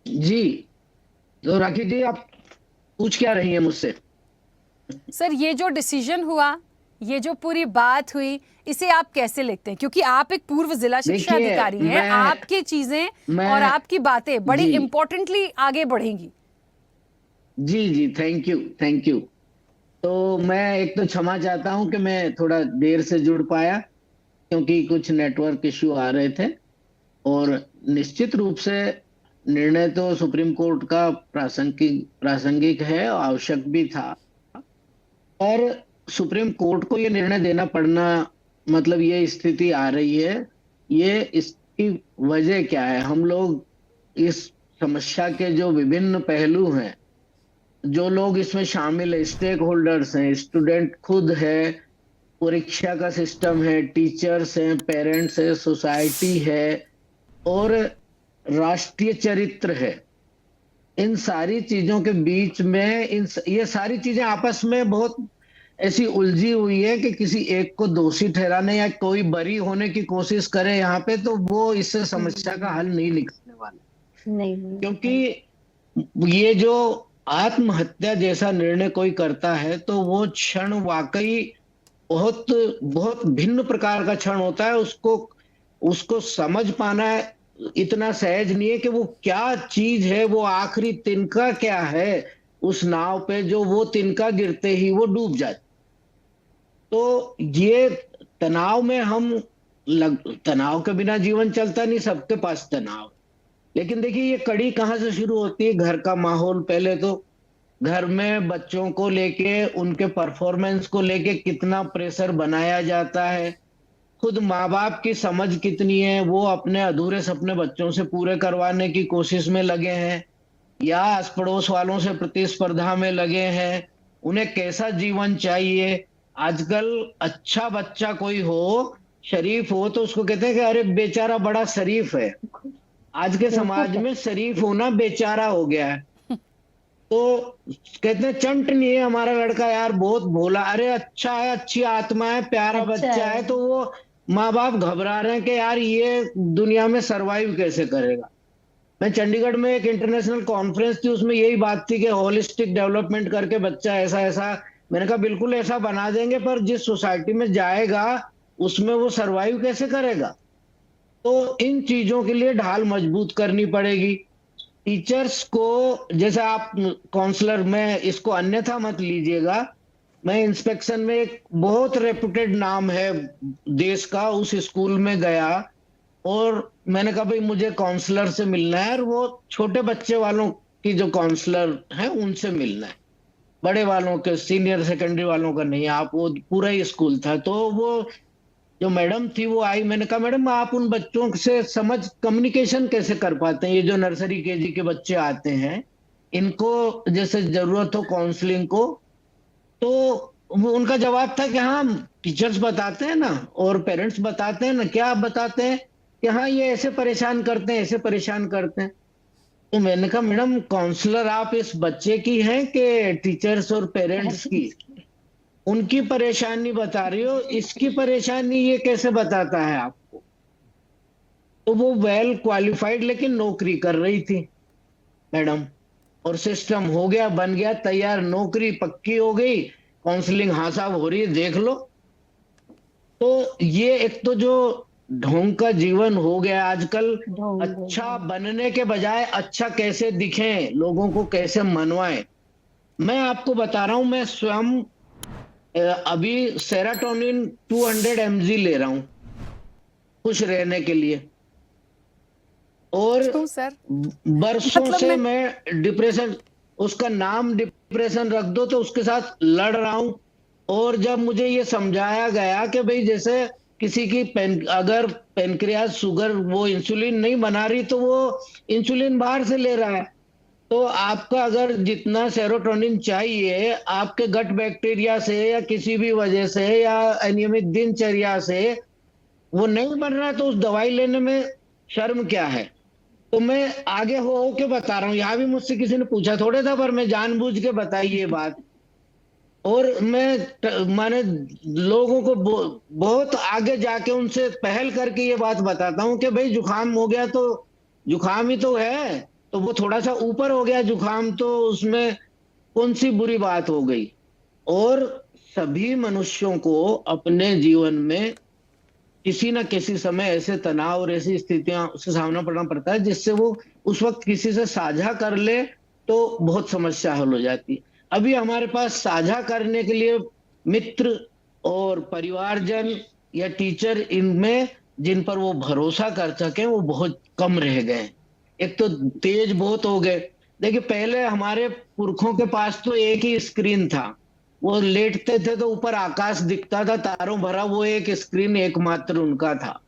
जी। तो राखी जी, आप पूछ क्या रही हैं मुझसे? सर, ये जो डिसीजन हुआ, ये जो पूरी बात हुई, इसे आप कैसे लिखते हैं? क्योंकि आप एक पूर्व जिला शिक्षा देखिए, अधिकारी हैं, आपकी चीजें और मैं आपकी बातें बड़ी जी इंपॉर्टेंटली आगे बढ़ेंगी। जी जी, थैंक यू, थैंक यू। तो मैं एक तो क्षमा चाहता हूं कि मैं थोड़ा देर से जुड़ पाया, क्योंकि कुछ नेटवर्क इश्यू आ रहे थे। और निश्चित रूप से निर्णय तो सुप्रीम कोर्ट का प्रासंगिक प्रासंगिक है और आवश्यक भी था। और सुप्रीम कोर्ट को ये निर्णय देना पड़ना, मतलब ये स्थिति आ रही है, ये इसकी वजह क्या है? हम लोग इस समस्या के जो विभिन्न पहलू हैं, जो लोग इसमें शामिल है, स्टेक होल्डर्स हैं, स्टूडेंट खुद है, परीक्षा का सिस्टम है, टीचर्स हैं, पेरेंट्स है, सोसाइटी है, और राष्ट्रीय चरित्र है। इन सारी चीजों के बीच में ये सारी चीजें आपस में बहुत ऐसी उलझी हुई है कि किसी एक को दोषी ठहराने या कोई बरी होने की कोशिश करे यहाँ पे, तो वो इससे समस्या का हल हम्म, नहीं निकलने वाला। नहीं नहीं। क्योंकि ये जो आत्महत्या जैसा निर्णय कोई करता है, तो वो क्षण वाकई बहुत बहुत भिन्न प्रकार का क्षण होता है। उसको उसको समझ पाना इतना सहज नहीं है कि वो क्या चीज है, वो आखिरी तिनका क्या है उस नाव पे, जो वो तिनका गिरते ही वो डूब जाए। तो ये तनाव में तनाव के बिना जीवन चलता नहीं, सबके पास तनाव। लेकिन देखिए, ये कड़ी कहाँ से शुरू होती है? घर का माहौल पहले तो। घर में बच्चों को लेके, उनके परफॉर्मेंस को लेके कितना प्रेशर बनाया जाता है। खुद माँ बाप की समझ कितनी है, वो अपने अधूरे सपने बच्चों से पूरे करवाने की कोशिश में लगे हैं, या आस पड़ोस वालों से प्रतिस्पर्धा में लगे हैं। उन्हें कैसा जीवन चाहिए? आजकल अच्छा बच्चा कोई हो, शरीफ हो, तो उसको कहते हैं कि अरे बेचारा बड़ा शरीफ है। आज के समाज में शरीफ होना बेचारा हो गया है। तो कहते हैं चंट नहीं है हमारा लड़का यार, बहुत भोला, अरे अच्छा है, अच्छी आत्मा है, प्यारा अच्छा बच्चा है। है। तो वो माँ बाप घबरा रहे हैं कि यार ये दुनिया में सरवाइव कैसे करेगा। मैं चंडीगढ़ में एक इंटरनेशनल कॉन्फ्रेंस थी, उसमें यही बात थी कि होलिस्टिक डेवलपमेंट करके बच्चा ऐसा ऐसा। मैंने कहा बिल्कुल ऐसा बना देंगे, पर जिस सोसाइटी में जाएगा उसमें वो सरवाइव कैसे करेगा? तो इन चीजों के लिए ढाल मजबूत करनी पड़ेगी। टीचर्स को, जैसे आप काउंसलर, मैं इसको अन्यथा मत लीजिएगा। मैं इंस्पेक्शन में एक बहुत रेपुटेड नाम है देश का, उस स्कूल में गया, और मैंने कहा भाई मुझे काउंसलर से मिलना है, और वो छोटे बच्चे वालों की जो काउंसलर हैं उनसे मिलना है, बड़े वालों के, सीनियर सेकेंडरी वालों का नहीं। आप, वो पूरा ही स्कूल था। तो वो जो मैडम थी वो आई, मैंने कहा मैडम आप उन बच्चों से समझ कम्युनिकेशन कैसे कर पाते हैं? ये जो नर्सरी केजी के बच्चे आते हैं, इनको जैसे जरूरत हो काउंसलिंग को। तो वो उनका जवाब था कि हाँ, टीचर्स बताते हैं ना, और पेरेंट्स बताते हैं ना। क्या आप बताते हैं? कि हाँ ये ऐसे परेशान करते हैं, ऐसे परेशान करते हैं। तो मैंने कहा मैडम, काउंसलर आप इस बच्चे की हैं कि टीचर्स और पेरेंट्स की? पेरेंट्स की। उनकी परेशानी बता रही हो, इसकी परेशानी ये कैसे बताता है आपको? तो वो वेल क्वालिफाइड लेकिन नौकरी कर रही थी मैडम, और सिस्टम हो गया, बन गया तैयार, नौकरी पक्की हो गई, काउंसलिंग हाँ साहब हो रही है, देख लो। तो ये एक तो जो ढोंग का जीवन हो गया आजकल। ढोंग हो अच्छा गया। बनने के बजाय अच्छा कैसे दिखें, लोगों को कैसे मनवाएं। मैं आपको बता रहा हूं, मैं स्वयं अभी सेराटोनिन 200 mg ले रहा हूं खुश रहने के लिए। और क्यों सर? बरसों मतलब से मैं मैं डिप्रेशन, उसका नाम डिप्रेशन रख दो, तो उसके साथ लड़ रहा हूं। और जब मुझे ये समझाया गया कि भाई जैसे किसी की अगर पेनक्रियास शुगर वो इंसुलिन नहीं बना रही, तो वो इंसुलिन बाहर से ले रहा है। तो आपका अगर जितना सेरोटोनिन चाहिए आपके गट बैक्टीरिया से या किसी भी वजह से या अनियमित दिनचर्या से वो नहीं बन रहा है, तो उस दवाई लेने में शर्म क्या है? तो मैं आगे हो के बता रहा हूँ, यहाँ भी मुझसे किसी ने पूछा थोड़े था, पर मैं जानबूझ के बताई ये बात। और मैं माने लोगों को बहुत आगे जाके उनसे पहल करके ये बात बताता हूँ कि भाई जुकाम हो गया तो जुकाम ही तो है, तो वो थोड़ा सा ऊपर हो गया जुकाम, तो उसमें कौन सी बुरी बात हो गई। और सभी मनुष्यों को अपने जीवन में किसी न किसी समय ऐसे तनाव और ऐसी स्थितियां से सामना पड़ना पड़ता है जिससे वो उस वक्त किसी से साझा कर ले तो बहुत समस्या हल हो जाती है। अभी हमारे पास साझा करने के लिए मित्र और परिवारजन या टीचर, इनमें जिन पर वो भरोसा कर सके वो बहुत कम रह गए। एक तो तेज बहुत हो गए। देखिए पहले हमारे पुरखों के पास तो एक ही स्क्रीन था। वो लेटते थे तो ऊपर आकाश दिखता था तारों भरा, वो एक स्क्रीन एकमात्र उनका था।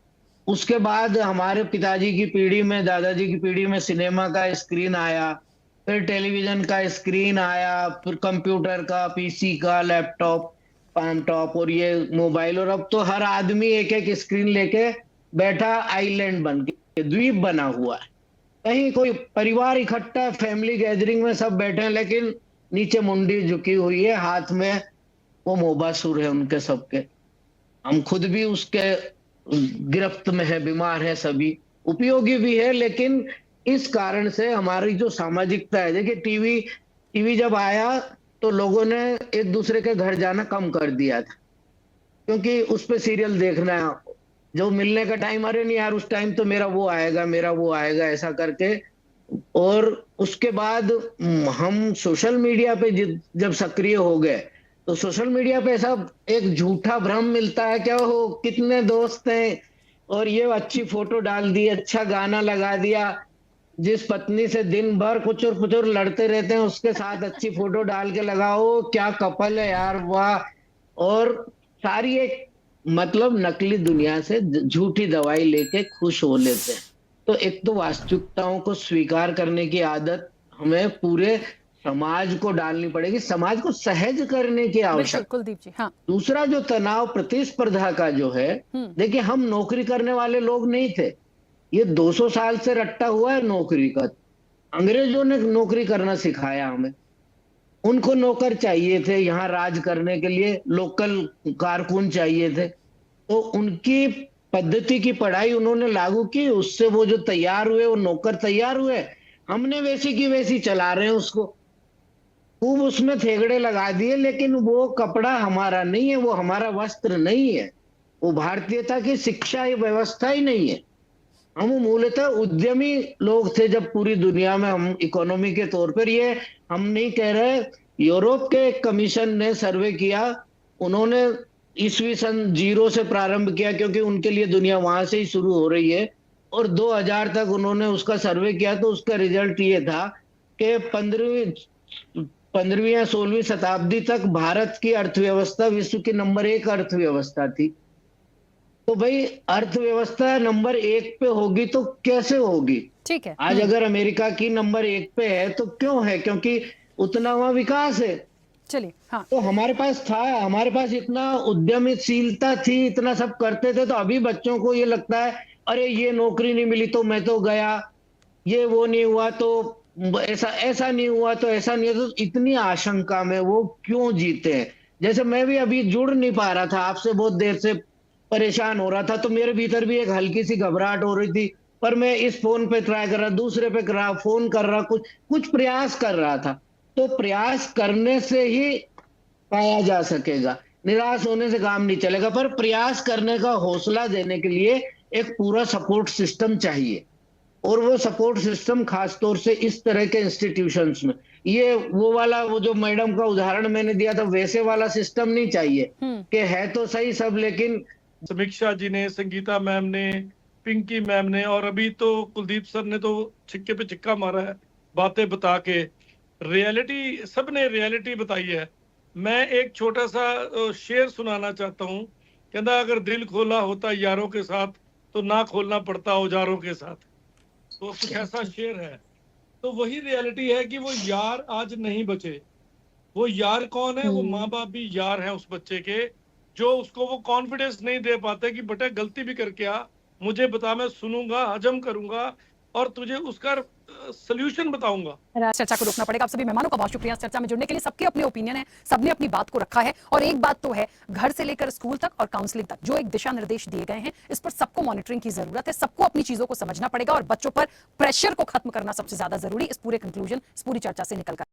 उसके बाद हमारे पिताजी की पीढ़ी में, दादाजी की पीढ़ी में सिनेमा का स्क्रीन आया, फिर टेलीविजन का स्क्रीन आया, फिर कंप्यूटर का, पीसी का, लैपटॉप, पैमटॉप और ये मोबाइल, और अब तो हर आदमी एक एक स्क्रीन लेके बैठा, आइलैंड बन के, द्वीप बना हुआ है। कहीं कोई परिवार इकट्ठा फैमिली गैदरिंग में सब बैठे हैं, लेकिन नीचे मुंडी झुकी हुई है, हाथ में वो मोबासुर है उनके सबके। हम खुद भी उसके गिरफ्त में है, बीमार है सभी। उपयोगी भी है, लेकिन इस कारण से हमारी जो सामाजिकता है, देखिए टीवी टीवी जब आया तो लोगों ने एक दूसरे के घर जाना कम कर दिया था, क्योंकि उस पे सीरियल देखना है। जो मिलने का टाइम, अरे नहीं यार उस टाइम तो मेरा वो आएगा, मेरा वो आएगा, ऐसा करके। और उसके बाद हम सोशल मीडिया पे जब सक्रिय हो गए, तो सोशल मीडिया पे ऐसा एक झूठा भ्रम मिलता है, क्या हो कितने दोस्त हैं, और ये अच्छी फोटो डाल दी, अच्छा गाना लगा दिया, जिस पत्नी से दिन भर कुचुर पुचुर लड़ते रहते हैं उसके साथ अच्छी फोटो डाल के लगाओ, क्या कपल है यार, वाह। और सारी एक मतलब नकली दुनिया से झूठी दवाई लेके खुश हो लेते हैं। तो एक तो वास्तविकताओं को स्वीकार करने की आदत हमें पूरे समाज को डालनी पड़ेगी, समाज को सहज करने की बिल्कुल आवश्यकता। कुलदीप जी, हाँ। दूसरा जो तनाव प्रतिस्पर्धा का जो है, हम्म। देखिए हम नौकरी करने वाले लोग नहीं थे। ये 200 साल से रट्टा हुआ है नौकरी का। अंग्रेजों ने नौकरी करना सिखाया हमें। उनको नौकर चाहिए थे यहाँ राज करने के लिए, लोकल कारकुन चाहिए थे, तो उनकी पद्धति की पढ़ाई उन्होंने लागू की, उससे वो जो तैयार हुए, वो नौकर तैयार हुए। हमने वैसी की वैसी चला रहे हैं उसको, खूब उसमें थेगड़े लगा दिए, लेकिन वो कपड़ा हमारा नहीं है, वो हमारा वस्त्र नहीं है, वो भारतीयता की शिक्षा व्यवस्था ही नहीं है। हम मूलतः उद्यमी लोग थे जब पूरी दुनिया में हम इकोनॉमी के तौर पर, ये हम नहीं कह रहे। यूरोप के एक कमीशन ने सर्वे किया, उन्होंने ईस्वी सन 0 से प्रारंभ किया, क्योंकि उनके लिए दुनिया वहां से ही शुरू हो रही है, और 2000 तक उन्होंने उसका सर्वे किया, तो उसका रिजल्ट ये था कि 15वीं या 16वीं शताब्दी तक भारत की अर्थव्यवस्था विश्व की नंबर 1 अर्थव्यवस्था थी। तो भाई अर्थव्यवस्था नंबर 1 पे होगी तो कैसे होगी। ठीक है। आज अगर अमेरिका की नंबर 1 पे है तो क्यों है, क्योंकि उतना वहां विकास है। चलिए, हाँ। तो हमारे पास था, हमारे पास इतना उद्यमशीलता थी, इतना सब करते थे, तो अभी बच्चों को ये लगता है अरे ये नौकरी नहीं मिली तो मैं तो गया, ये वो नहीं हुआ तो ऐसा ऐसा नहीं हुआ तो ऐसा नहीं हुआ, तो इतनी आशंका में वो क्यों जीते हैं। जैसे मैं भी अभी जुड़ नहीं पा रहा था आपसे, बहुत देर से परेशान हो रहा था, तो मेरे भीतर भी एक हल्की सी घबराहट हो रही थी, पर मैं इस फोन पे ट्राई कर रहा, दूसरे पे कर रहा, फोन कर रहा, कुछ कुछ प्रयास कर रहा था। तो प्रयास करने से ही पाया जा सकेगा, निराश होने से काम नहीं चलेगा, पर प्रयास करने का हौसला देने के लिए एक पूरा सपोर्ट सिस्टम चाहिए। और वो सपोर्ट सिस्टम खासतौर से इस तरह के इंस्टीट्यूशंस में, ये वो वाला, वो जो मैडम का उदाहरण मैंने दिया था वैसे वाला सिस्टम नहीं चाहिए कि है तो सही सब, लेकिन समीक्षा जी ने, संगीता मैम ने, पिंकी मैम ने, और अभी तो कुलदीप सर ने तो छिक्के पे छिक्का मारा है बातें बता के। रियलिटी, सबने रियलिटी बताई है। मैं एक छोटा सा शेर सुनाना चाहता हूँ। कहता अगर दिल खोला होता यारों के साथ तो ना खोलना पड़ता औजारों के साथ। तो कुछ ऐसा शेर है। तो वही रियलिटी है कि वो यार आज नहीं बचे। वो यार कौन है? वो माँ बाप भी यार हैं उस बच्चे के, जो उसको वो कॉन्फिडेंस नहीं दे पाते कि बेटा गलती भी करके आ, मुझे बता, मैं सुनूंगा, हजम करूंगा, और तुझे उसका सोल्यूशन बताऊंगा। चर्चा को रोकना पड़ेगा। आप सभी मेहमानों का बहुत शुक्रिया इस चर्चा में जुड़ने के लिए। सबके अपने ओपिनियन है, सबने अपनी बात को रखा है और एक बात तो है, घर से लेकर स्कूल तक और काउंसलिंग तक जो एक दिशा निर्देश दिए गए हैं, इस पर सबको मॉनिटरिंग की जरूरत है। सबको अपनी चीजों को समझना पड़ेगा और बच्चों पर प्रेशर को खत्म करना सबसे ज्यादा जरूरी इस पूरे कंक्लूजन, इस पूरी चर्चा से निकलकर